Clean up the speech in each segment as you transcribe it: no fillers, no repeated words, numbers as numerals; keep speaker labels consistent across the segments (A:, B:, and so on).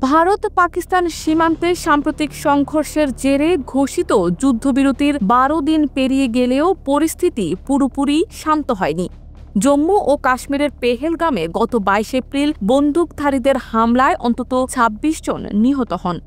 A: ভারত পাকিস্তান সীমান্তে সাম্প্রতিক সংঘর্ষের জেরে ঘোষিত যুদ্ধবিরতির ১২ দিন পেরিয়ে গেলেও পরিস্থিতি পুরোপুরি শান্ত হয়নি। জম্মু ও কাশ্মীরের পেহেলগামে গত ২২ এপ্রিল বন্দুকধারীদের হামলায় অন্তত ২৬ জন নিহত হন।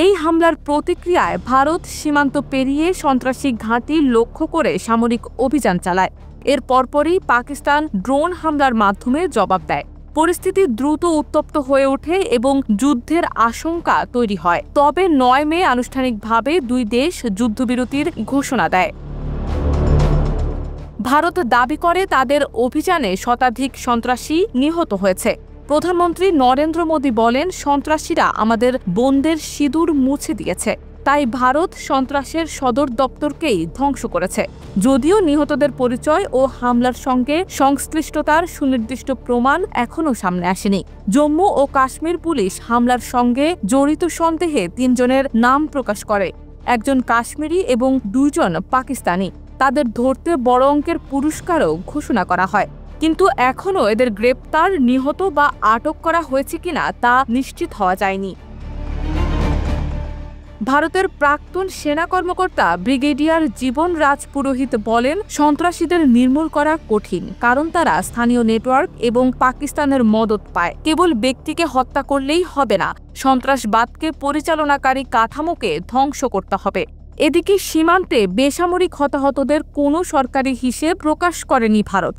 A: এই হামলার প্রতিক্রিয়ায় ভারত সীমান্ত পেরিয়ে সন্ত্রাসী ঘাঁটি লক্ষ্য করে সামরিক অভিযান চালায়। এর পরপরই পাকিস্তান ড্রোন হামলার মাধ্যমে জবাব দেয়। পরিস্থিতি দ্রুত উত্তপ্ত হয়ে ওঠে এবং যুদ্ধের আশঙ্কা তৈরি হয়। তবে ৯ মে আনুষ্ঠানিকভাবে দুই দেশ যুদ্ধবিরতির ঘোষণা দেয়। ভারত দাবি করে তাদের অভিযানে শতাধিক সন্ত্রাসী নিহত হয়েছে। প্রধানমন্ত্রী নরেন্দ্র মোদী বলেন, সন্ত্রাসীরা আমাদের বোনদের সিঁদুর মুছে দিয়েছে, তাই ভারত সন্ত্রাসের সদর দপ্তরকেই ধ্বংস করেছে। যদিও নিহতদের পরিচয় ও হামলার সঙ্গে সংশ্লিষ্টতার সুনির্দিষ্ট প্রমাণ এখনও সামনে আসেনি। জম্মু ও কাশ্মীর পুলিশ হামলার সঙ্গে জড়িত সন্দেহে ৩ জনের নাম প্রকাশ করে, একজন কাশ্মীরি এবং ২ জন পাকিস্তানি। তাদের ধরতে বড় অঙ্কের পুরস্কারও ঘোষণা করা হয়, কিন্তু এখনও এদের গ্রেপ্তার, নিহত বা আটক করা হয়েছে কিনা তা নিশ্চিত হওয়া যায়নি। ভারতের প্রাক্তন সেনা কর্মকর্তা ব্রিগেডিয়ার জীবন রাজ পুরোহিত বলেন, সন্ত্রাসীদের নির্মূল করা কঠিন, কারণ তারা স্থানীয় নেটওয়ার্ক এবং পাকিস্তানের মদত পায়। কেবল ব্যক্তিকে হত্যা করলেই হবে না, সন্ত্রাসবাদকে পরিচালনাকারী কাঠামোকে ধ্বংস করতে হবে। এদিকে সীমান্তে বেসামরিক হতাহতদের কোনো সরকারি হিসেব প্রকাশ করেনি ভারত।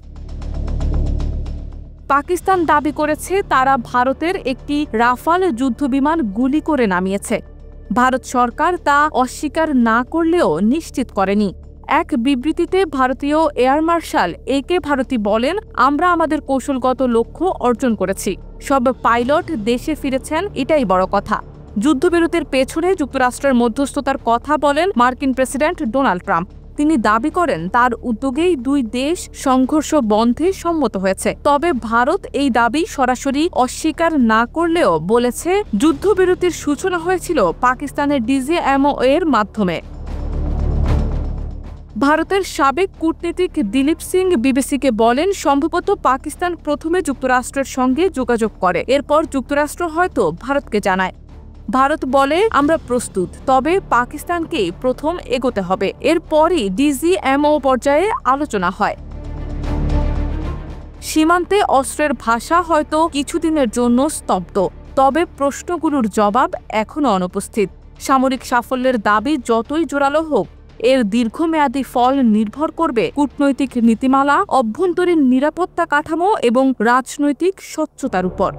A: পাকিস্তান দাবি করেছে তারা ভারতের একটি রাফাল যুদ্ধবিমান গুলি করে নামিয়েছে। ভারত সরকার তা অস্বীকার না করলেও নিশ্চিত করেনি। এক বিবৃতিতে ভারতীয় এয়ার মার্শাল একে ভারতী বলেন, আমরা আমাদের কৌশলগত লক্ষ্য অর্জন করেছি, সব পাইলট দেশে ফিরেছেন, এটাই বড় কথা। যুদ্ধবিরতির পেছনে যুক্তরাষ্ট্রের মধ্যস্থতার কথা বলেন মার্কিন প্রেসিডেন্ট ডোনাল্ড ট্রাম্প। তিনি দাবি করেন তার উদ্যোগেই দুই দেশ সংঘর্ষ বন্ধে সম্মত হয়েছে। তবে ভারত এই দাবি সরাসরি অস্বীকার না করলেও বলেছে, যুদ্ধবিরতির সূচনা হয়েছিল পাকিস্তানের ডিজিএমও এর মাধ্যমে। ভারতের সাবেক কূটনীতিক দিলীপ সিং বিবিসিকে বলেন, সম্ভবত পাকিস্তান প্রথমে যুক্তরাষ্ট্রের সঙ্গে যোগাযোগ করে, এরপর যুক্তরাষ্ট্র হয়তো ভারতকে জানায়। ভারত বলে, আমরা প্রস্তুত, তবে পাকিস্তানকে প্রথম এগোতে হবে। এরপরই ডিজিএমও পর্যায়ে আলোচনা হয়। সীমান্তে অস্ত্রের ভাষা হয়তো কিছুদিনের জন্য স্তব্ধ, তবে প্রশ্নগুলোর জবাব এখনও অনুপস্থিত। সামরিক সাফল্যের দাবি যতই জোরালো হোক, এর দীর্ঘমেয়াদী ফল নির্ভর করবে কূটনৈতিক নীতিমালা, অভ্যন্তরীণ নিরাপত্তা কাঠামো এবং রাজনৈতিক স্বচ্ছতার উপর।